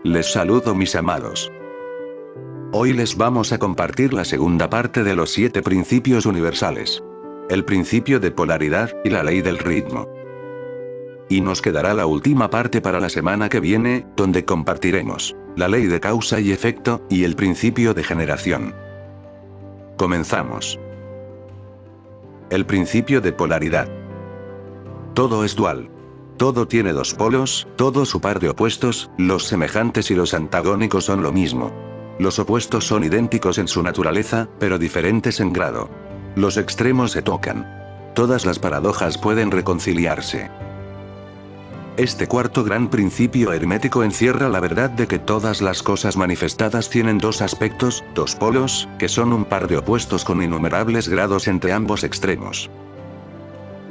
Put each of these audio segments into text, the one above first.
Les saludo mis amados. Hoy les vamos a compartir la segunda parte de los 7 principios universales. El principio de polaridad, y la ley del ritmo. Y nos quedará la última parte para la semana que viene, donde compartiremos la ley de causa y efecto, y el principio de generación. Comenzamos. El principio de polaridad. Todo es dual. Todo tiene dos polos, todo su par de opuestos, los semejantes y los antagónicos son lo mismo. Los opuestos son idénticos en su naturaleza, pero diferentes en grado. Los extremos se tocan. Todas las paradojas pueden reconciliarse. Este cuarto gran principio hermético encierra la verdad de que todas las cosas manifestadas tienen dos aspectos, dos polos, que son un par de opuestos con innumerables grados entre ambos extremos.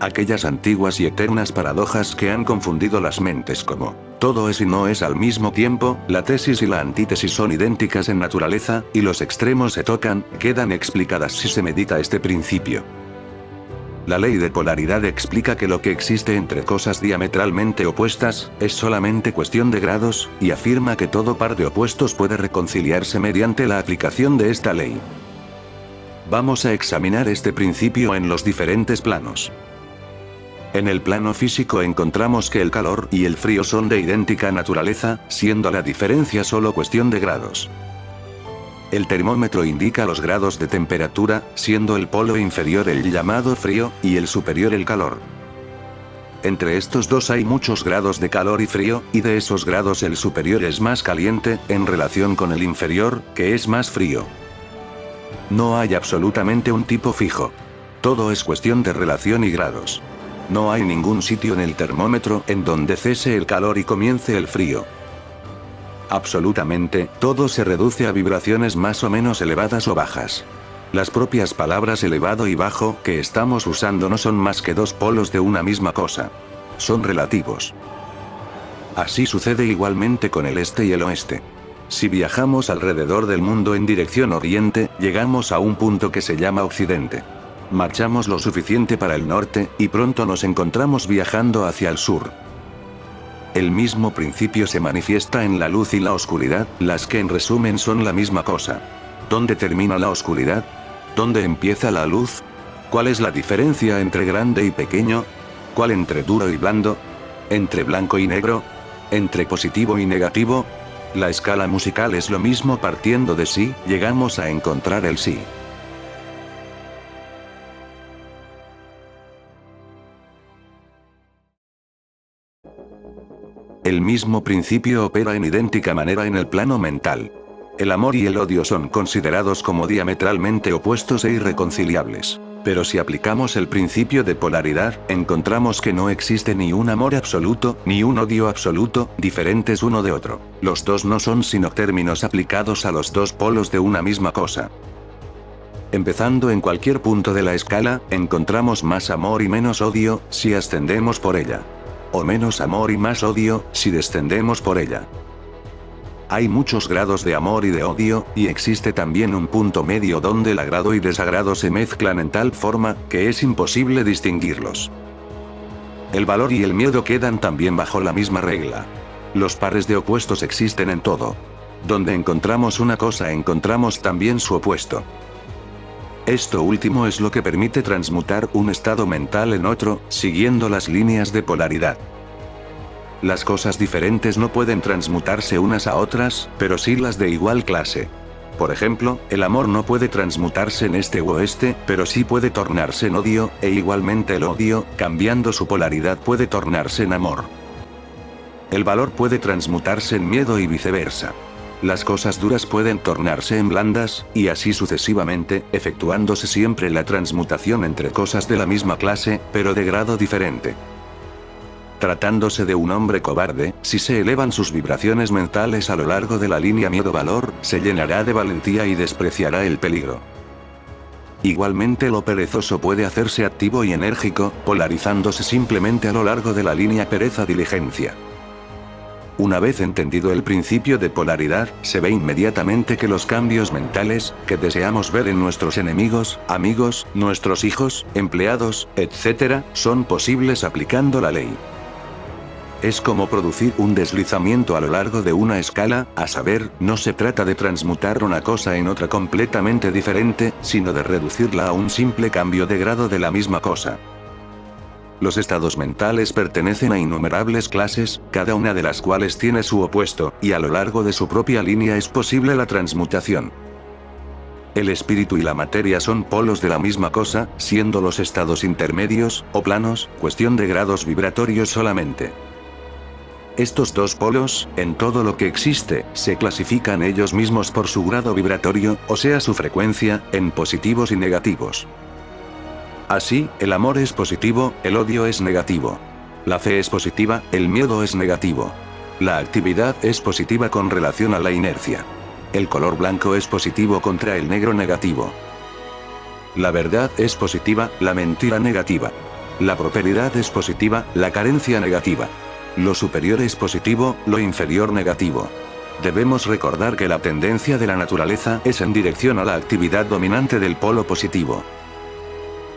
Aquellas antiguas y eternas paradojas que han confundido las mentes como todo es y no es al mismo tiempo, la tesis y la antítesis son idénticas en naturaleza, y los extremos se tocan, quedan explicadas si se medita este principio. La ley de polaridad explica que lo que existe entre cosas diametralmente opuestas, es solamente cuestión de grados, y afirma que todo par de opuestos puede reconciliarse mediante la aplicación de esta ley. Vamos a examinar este principio en los diferentes planos. En el plano físico encontramos que el calor y el frío son de idéntica naturaleza, siendo la diferencia solo cuestión de grados. El termómetro indica los grados de temperatura, siendo el polo inferior el llamado frío, y el superior el calor. Entre estos dos hay muchos grados de calor y frío, y de esos grados el superior es más caliente, en relación con el inferior, que es más frío. No hay absolutamente un tipo fijo. Todo es cuestión de relación y grados. No hay ningún sitio en el termómetro en donde cese el calor y comience el frío. Absolutamente, todo se reduce a vibraciones más o menos elevadas o bajas. Las propias palabras elevado y bajo que estamos usando no son más que dos polos de una misma cosa. Son relativos. Así sucede igualmente con el este y el oeste. Si viajamos alrededor del mundo en dirección oriente, llegamos a un punto que se llama occidente. Marchamos lo suficiente para el norte, y pronto nos encontramos viajando hacia el sur. El mismo principio se manifiesta en la luz y la oscuridad, las que en resumen son la misma cosa. ¿Dónde termina la oscuridad? ¿Dónde empieza la luz? ¿Cuál es la diferencia entre grande y pequeño? ¿Cuál entre duro y blando? ¿Entre blanco y negro? ¿Entre positivo y negativo? La escala musical es lo mismo partiendo de sí, llegamos a encontrar el sí. El mismo principio opera en idéntica manera en el plano mental. El amor y el odio son considerados como diametralmente opuestos e irreconciliables. Pero si aplicamos el principio de polaridad, encontramos que no existe ni un amor absoluto, ni un odio absoluto, diferentes uno de otro. Los dos no son sino términos aplicados a los dos polos de una misma cosa. Empezando en cualquier punto de la escala, encontramos más amor y menos odio, si ascendemos por ella. O menos amor y más odio, si descendemos por ella. Hay muchos grados de amor y de odio, y existe también un punto medio donde el agrado y desagrado se mezclan en tal forma, que es imposible distinguirlos. El valor y el miedo quedan también bajo la misma regla. Los pares de opuestos existen en todo. Donde encontramos una cosa encontramos también su opuesto. Esto último es lo que permite transmutar un estado mental en otro, siguiendo las líneas de polaridad. Las cosas diferentes no pueden transmutarse unas a otras, pero sí las de igual clase. Por ejemplo, el amor no puede transmutarse en este u oeste, pero sí puede tornarse en odio, e igualmente el odio, cambiando su polaridad puede tornarse en amor. El valor puede transmutarse en miedo y viceversa. Las cosas duras pueden tornarse en blandas, y así sucesivamente, efectuándose siempre la transmutación entre cosas de la misma clase, pero de grado diferente. Tratándose de un hombre cobarde, si se elevan sus vibraciones mentales a lo largo de la línea miedo-valor, se llenará de valentía y despreciará el peligro. Igualmente lo perezoso puede hacerse activo y enérgico, polarizándose simplemente a lo largo de la línea pereza-diligencia. Una vez entendido el principio de polaridad, se ve inmediatamente que los cambios mentales, que deseamos ver en nuestros enemigos, amigos, nuestros hijos, empleados, etc., son posibles aplicando la ley. Es como producir un deslizamiento a lo largo de una escala, a saber, no se trata de transmutar una cosa en otra completamente diferente, sino de reducirla a un simple cambio de grado de la misma cosa. Los estados mentales pertenecen a innumerables clases, cada una de las cuales tiene su opuesto, y a lo largo de su propia línea es posible la transmutación. El espíritu y la materia son polos de la misma cosa, siendo los estados intermedios, o planos, cuestión de grados vibratorios solamente. Estos dos polos, en todo lo que existe, se clasifican ellos mismos por su grado vibratorio, o sea su frecuencia, en positivos y negativos. Así, el amor es positivo, el odio es negativo. La fe es positiva, el miedo es negativo. La actividad es positiva con relación a la inercia. El color blanco es positivo contra el negro negativo. La verdad es positiva, la mentira negativa. La prosperidad es positiva, la carencia negativa. Lo superior es positivo, lo inferior negativo. Debemos recordar que la tendencia de la naturaleza es en dirección a la actividad dominante del polo positivo.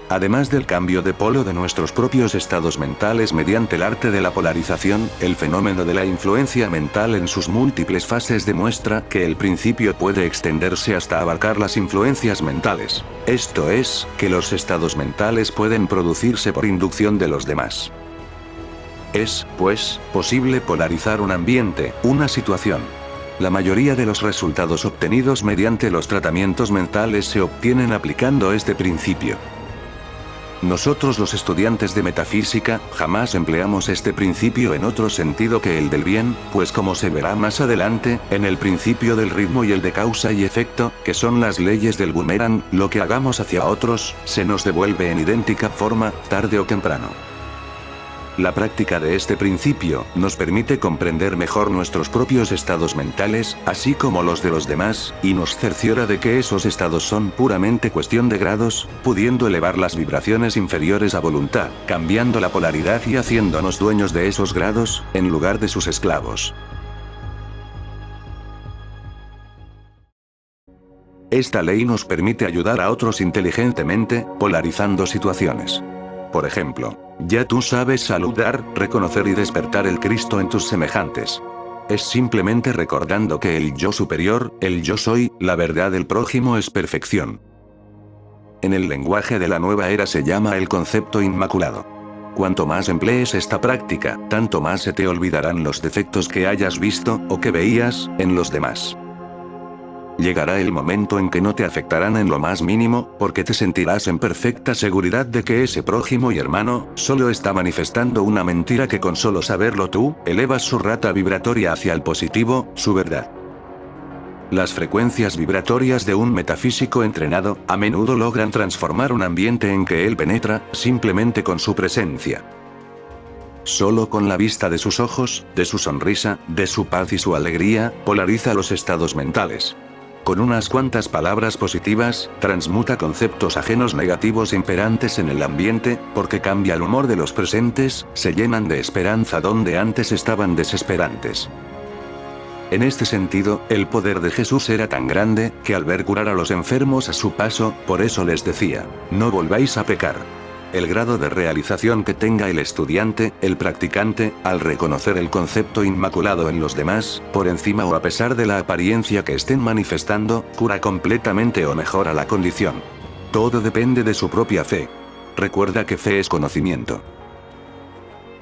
Además del cambio de polo de nuestros propios estados mentales mediante el arte de la polarización, el fenómeno de la influencia mental en sus múltiples fases demuestra que el principio puede extenderse hasta abarcar las influencias mentales. Esto es, que los estados mentales pueden producirse por inducción de los demás. Es, pues, posible polarizar un ambiente, una situación. La mayoría de los resultados obtenidos mediante los tratamientos mentales se obtienen aplicando este principio. Nosotros los estudiantes de metafísica, jamás empleamos este principio en otro sentido que el del bien, pues como se verá más adelante, en el principio del ritmo y el de causa y efecto, que son las leyes del boomerang, lo que hagamos hacia otros, se nos devuelve en idéntica forma, tarde o temprano. La práctica de este principio, nos permite comprender mejor nuestros propios estados mentales, así como los de los demás, y nos cerciora de que esos estados son puramente cuestión de grados, pudiendo elevar las vibraciones inferiores a voluntad, cambiando la polaridad y haciéndonos dueños de esos grados, en lugar de sus esclavos. Esta ley nos permite ayudar a otros inteligentemente, polarizando situaciones. Por ejemplo, ya tú sabes saludar, reconocer y despertar el Cristo en tus semejantes. Es simplemente recordando que el yo superior, el yo soy, la verdad del prójimo es perfección. En el lenguaje de la nueva era se llama el concepto inmaculado. Cuanto más emplees esta práctica, tanto más se te olvidarán los defectos que hayas visto, o que veías, en los demás. Llegará el momento en que no te afectarán en lo más mínimo, porque te sentirás en perfecta seguridad de que ese prójimo y hermano, solo está manifestando una mentira que con solo saberlo tú, elevas su rata vibratoria hacia el positivo, su verdad. Las frecuencias vibratorias de un metafísico entrenado, a menudo logran transformar un ambiente en que él penetra, simplemente con su presencia. Solo con la vista de sus ojos, de su sonrisa, de su paz y su alegría, polariza los estados mentales. Con unas cuantas palabras positivas, transmuta conceptos ajenos negativos imperantes en el ambiente, porque cambia el humor de los presentes, se llenan de esperanza donde antes estaban desesperantes. En este sentido, el poder de Jesús era tan grande, que al ver curar a los enfermos a su paso, por eso les decía, no volváis a pecar. El grado de realización que tenga el estudiante, el practicante, al reconocer el concepto inmaculado en los demás, por encima o a pesar de la apariencia que estén manifestando, cura completamente o mejora la condición. Todo depende de su propia fe. Recuerda que fe es conocimiento.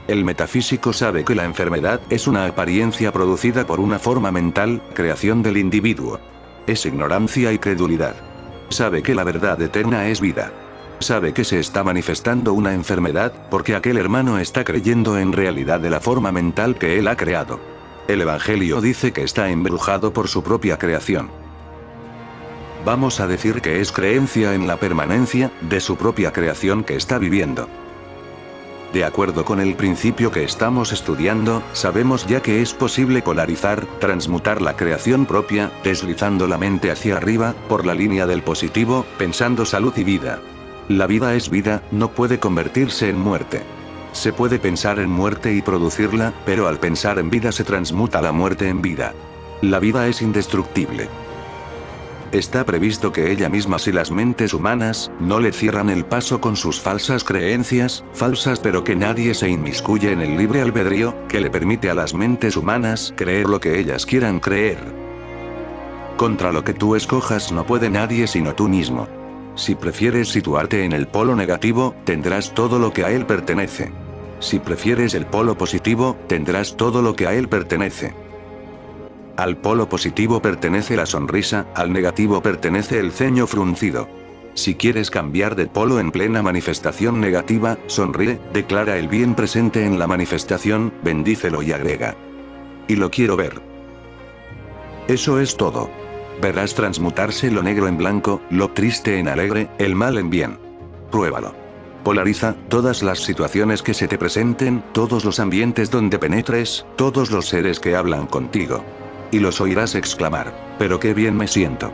El metafísico sabe que la enfermedad es una apariencia producida por una forma mental, creación del individuo. Es ignorancia y credulidad. Sabe que la verdad eterna es vida. Sabe que se está manifestando una enfermedad, porque aquel hermano está creyendo en realidad de la forma mental que él ha creado. El Evangelio dice que está embrujado por su propia creación. Vamos a decir que es creencia en la permanencia, de su propia creación que está viviendo. De acuerdo con el principio que estamos estudiando, sabemos ya que es posible polarizar, transmutar la creación propia, deslizando la mente hacia arriba, por la línea del positivo, pensando salud y vida. La vida es vida, no puede convertirse en muerte. Se puede pensar en muerte y producirla, pero al pensar en vida se transmuta la muerte en vida. La vida es indestructible. Está previsto que ella misma, si las mentes humanas no le cierran el paso con sus falsas creencias, falsas pero que nadie se inmiscuye en el libre albedrío, que le permite a las mentes humanas creer lo que ellas quieran creer. Contra lo que tú escojas no puede nadie sino tú mismo. Si prefieres situarte en el polo negativo, tendrás todo lo que a él pertenece. Si prefieres el polo positivo, tendrás todo lo que a él pertenece. Al polo positivo pertenece la sonrisa, al negativo pertenece el ceño fruncido. Si quieres cambiar de polo en plena manifestación negativa, sonríe, declara el bien presente en la manifestación, bendícelo y agrega: y lo quiero ver. Eso es todo. Verás transmutarse lo negro en blanco, lo triste en alegre, el mal en bien. Pruébalo. Polariza todas las situaciones que se te presenten, todos los ambientes donde penetres, todos los seres que hablan contigo. Y los oirás exclamar: pero qué bien me siento.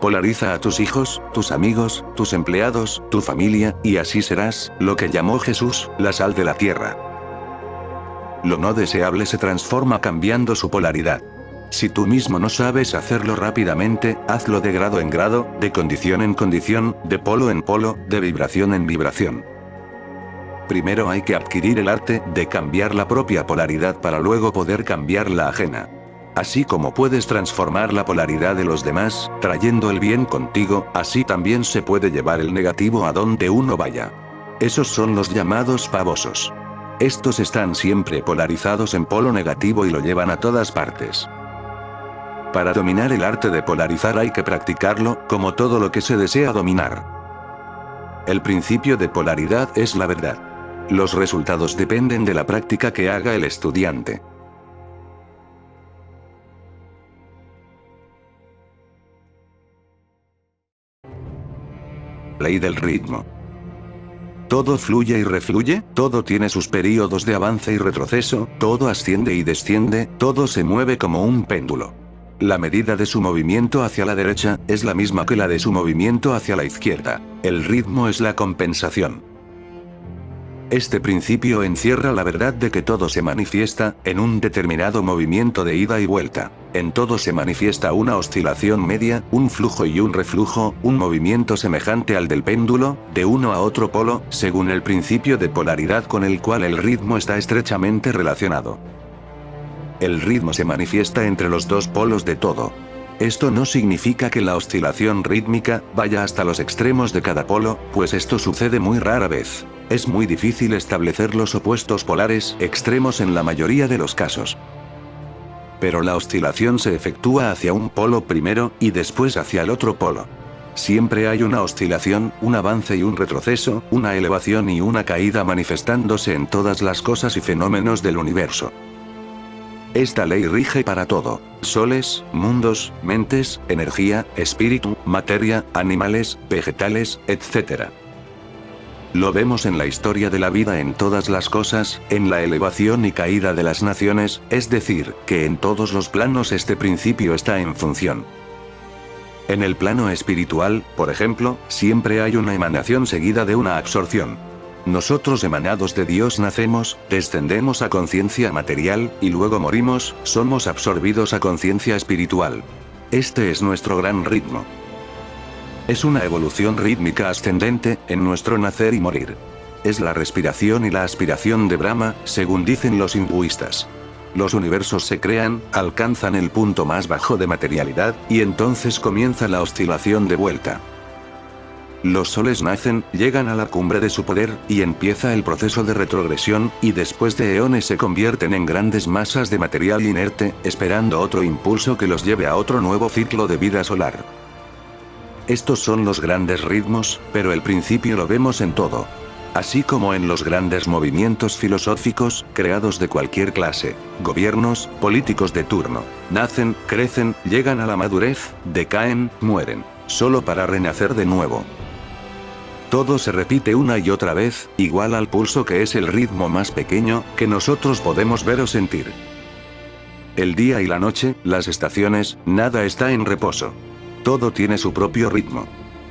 Polariza a tus hijos, tus amigos, tus empleados, tu familia, y así serás, lo que llamó Jesús, la sal de la tierra. Lo no deseable se transforma cambiando su polaridad. Si tú mismo no sabes hacerlo rápidamente, hazlo de grado en grado, de condición en condición, de polo en polo, de vibración en vibración. Primero hay que adquirir el arte de cambiar la propia polaridad para luego poder cambiar la ajena. Así como puedes transformar la polaridad de los demás, trayendo el bien contigo, así también se puede llevar el negativo a donde uno vaya. Esos son los llamados pavosos. Estos están siempre polarizados en polo negativo y lo llevan a todas partes. Para dominar el arte de polarizar hay que practicarlo, como todo lo que se desea dominar. El principio de polaridad es la verdad. Los resultados dependen de la práctica que haga el estudiante. Ley del ritmo. Todo fluye y refluye, todo tiene sus períodos de avance y retroceso, todo asciende y desciende, todo se mueve como un péndulo. La medida de su movimiento hacia la derecha es la misma que la de su movimiento hacia la izquierda. El ritmo es la compensación. Este principio encierra la verdad de que todo se manifiesta en un determinado movimiento de ida y vuelta. En todo se manifiesta una oscilación media, un flujo y un reflujo, un movimiento semejante al del péndulo, de uno a otro polo, según el principio de polaridad con el cual el ritmo está estrechamente relacionado. El ritmo se manifiesta entre los dos polos de todo. Esto no significa que la oscilación rítmica vaya hasta los extremos de cada polo, pues esto sucede muy rara vez. Es muy difícil establecer los opuestos polares extremos en la mayoría de los casos. Pero la oscilación se efectúa hacia un polo primero, y después hacia el otro polo. Siempre hay una oscilación, un avance y un retroceso, una elevación y una caída manifestándose en todas las cosas y fenómenos del universo. Esta ley rige para todo: soles, mundos, mentes, energía, espíritu, materia, animales, vegetales, etc. Lo vemos en la historia de la vida, en todas las cosas, en la elevación y caída de las naciones, es decir, que en todos los planos este principio está en función. En el plano espiritual, por ejemplo, siempre hay una emanación seguida de una absorción. Nosotros, emanados de Dios, nacemos, descendemos a conciencia material, y luego morimos, somos absorbidos a conciencia espiritual. Este es nuestro gran ritmo. Es una evolución rítmica ascendente, en nuestro nacer y morir. Es la respiración y la aspiración de Brahma, según dicen los hinduistas. Los universos se crean, alcanzan el punto más bajo de materialidad, y entonces comienza la oscilación de vuelta. Los soles nacen, llegan a la cumbre de su poder, y empieza el proceso de retrogresión, y después de eones se convierten en grandes masas de material inerte, esperando otro impulso que los lleve a otro nuevo ciclo de vida solar. Estos son los grandes ritmos, pero el principio lo vemos en todo. Así como en los grandes movimientos filosóficos, creados de cualquier clase, gobiernos, políticos de turno. Nacen, crecen, llegan a la madurez, decaen, mueren, solo para renacer de nuevo. Todo se repite una y otra vez, igual al pulso, que es el ritmo más pequeño que nosotros podemos ver o sentir. El día y la noche, las estaciones, nada está en reposo. Todo tiene su propio ritmo.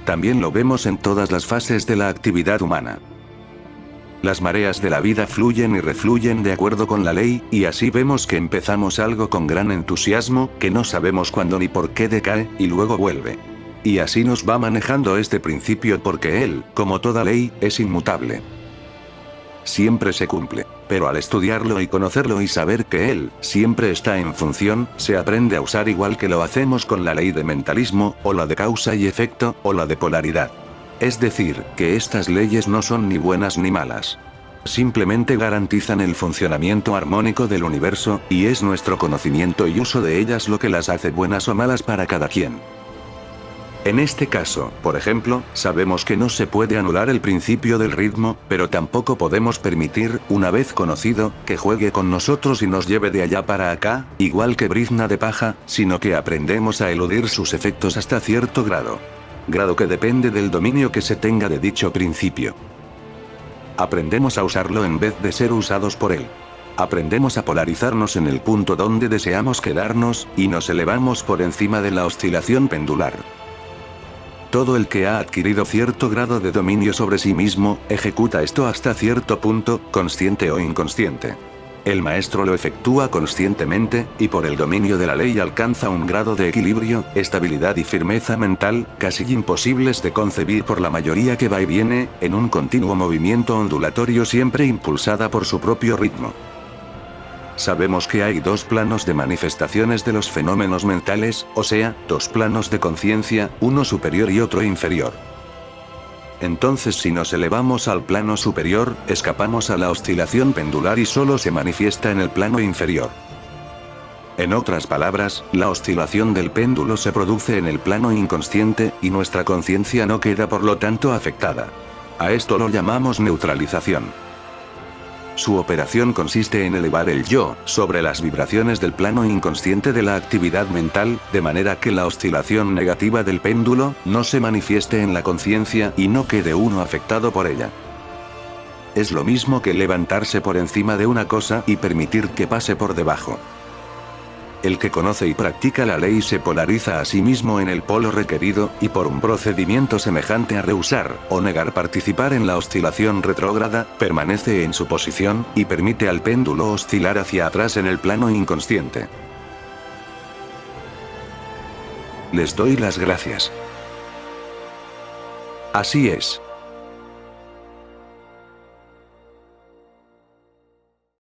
También lo vemos en todas las fases de la actividad humana. Las mareas de la vida fluyen y refluyen de acuerdo con la ley, y así vemos que empezamos algo con gran entusiasmo, que no sabemos cuándo ni por qué decae, y luego vuelve. Y así nos va manejando este principio porque él, como toda ley, es inmutable. Siempre se cumple. Pero al estudiarlo y conocerlo y saber que él, siempre está en función, se aprende a usar igual que lo hacemos con la ley de mentalismo, o la de causa y efecto, o la de polaridad. Es decir, que estas leyes no son ni buenas ni malas. Simplemente garantizan el funcionamiento armónico del universo, y es nuestro conocimiento y uso de ellas lo que las hace buenas o malas para cada quien. En este caso, por ejemplo, sabemos que no se puede anular el principio del ritmo, pero tampoco podemos permitir, una vez conocido, que juegue con nosotros y nos lleve de allá para acá, igual que brizna de paja, sino que aprendemos a eludir sus efectos hasta cierto grado. Grado que depende del dominio que se tenga de dicho principio. Aprendemos a usarlo en vez de ser usados por él. Aprendemos a polarizarnos en el punto donde deseamos quedarnos, y nos elevamos por encima de la oscilación pendular. Todo el que ha adquirido cierto grado de dominio sobre sí mismo, ejecuta esto hasta cierto punto, consciente o inconsciente. El maestro lo efectúa conscientemente, y por el dominio de la ley alcanza un grado de equilibrio, estabilidad y firmeza mental, casi imposibles de concebir por la mayoría que va y viene, en un continuo movimiento ondulatorio siempre impulsada por su propio ritmo. Sabemos que hay dos planos de manifestaciones de los fenómenos mentales, o sea, dos planos de conciencia, uno superior y otro inferior. Entonces si nos elevamos al plano superior, escapamos a la oscilación pendular y solo se manifiesta en el plano inferior. En otras palabras, la oscilación del péndulo se produce en el plano inconsciente, y nuestra conciencia no queda por lo tanto afectada. A esto lo llamamos neutralización. Su operación consiste en elevar el yo, sobre las vibraciones del plano inconsciente de la actividad mental, de manera que la oscilación negativa del péndulo, no se manifieste en la conciencia y no quede uno afectado por ella. Es lo mismo que levantarse por encima de una cosa y permitir que pase por debajo. El que conoce y practica la ley se polariza a sí mismo en el polo requerido, y por un procedimiento semejante a rehusar, o negar participar en la oscilación retrógrada, permanece en su posición, y permite al péndulo oscilar hacia atrás en el plano inconsciente. Les doy las gracias. Así es.